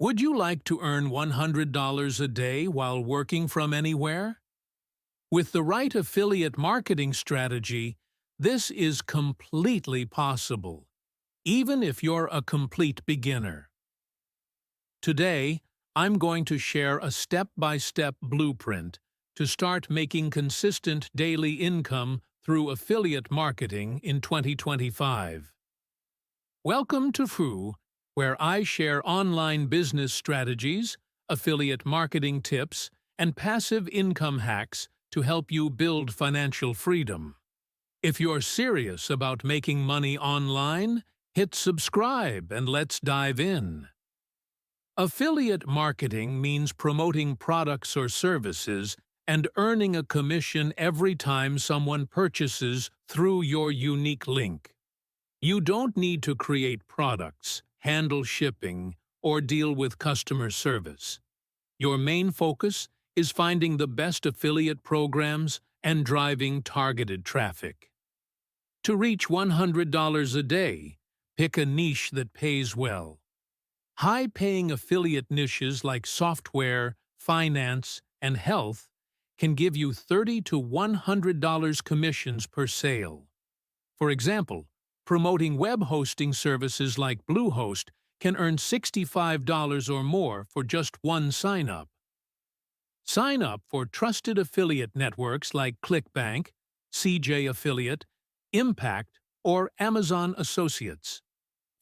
Would you like to earn $100 a day while working from anywhere? With the right affiliate marketing strategy, this is completely possible, even if you're a complete beginner. Today, I'm going to share a step-by-step blueprint to start making consistent daily income through affiliate marketing in 2025. Welcome to FU, where I share online business strategies, affiliate marketing tips, and passive income hacks to help you build financial freedom. If you're serious about making money online, hit subscribe and let's dive in. Affiliate marketing means promoting products or services and earning a commission every time someone purchases through your unique link. You don't need to create products, handle shipping, or deal with customer service. Your main focus is finding the best affiliate programs and driving targeted traffic. To reach $100 a day, pick a niche that pays well. High-paying affiliate niches like software, finance, and health can give you $30 to $100 commissions per sale. For example, promoting web hosting services like Bluehost can earn $65 or more for just one sign-up. Sign up for trusted affiliate networks like ClickBank, CJ Affiliate, Impact, or Amazon Associates.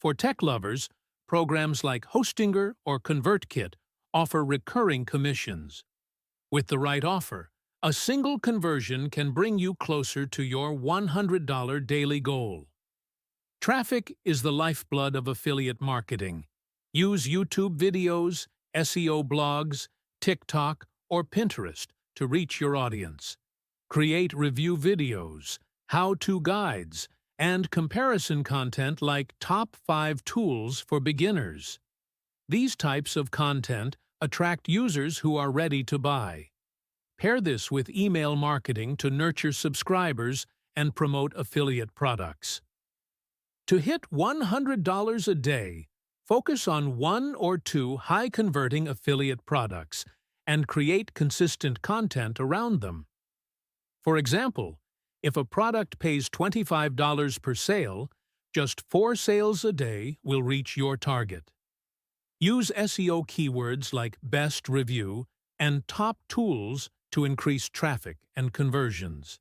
For tech lovers, programs like Hostinger or ConvertKit offer recurring commissions. With the right offer, a single conversion can bring you closer to your $100 daily goal. Traffic is the lifeblood of affiliate marketing. Use YouTube videos, SEO blogs, TikTok, or Pinterest to reach your audience. Create review videos, how-to guides, and comparison content like Top 5 Tools for Beginners. These types of content attract users who are ready to buy. Pair this with email marketing to nurture subscribers and promote affiliate products. To hit $100 a day, focus on one or two high-converting affiliate products and create consistent content around them. For example, if a product pays $25 per sale, just 4 sales a day will reach your target. Use SEO keywords like best review and top tools to increase traffic and conversions.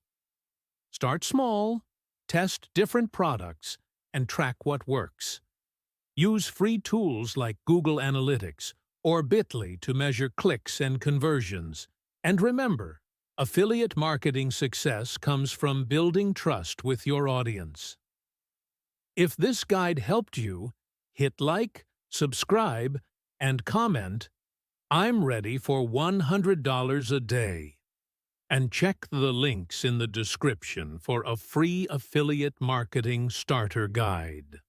Start small, test different products, and track what works. Use free tools like Google Analytics or Bitly to measure clicks and conversions. And remember, affiliate marketing success comes from building trust with your audience. If this guide helped you, hit like, subscribe, and comment, "I'm ready for $100 a day." And check the links in the description for a free affiliate marketing starter guide.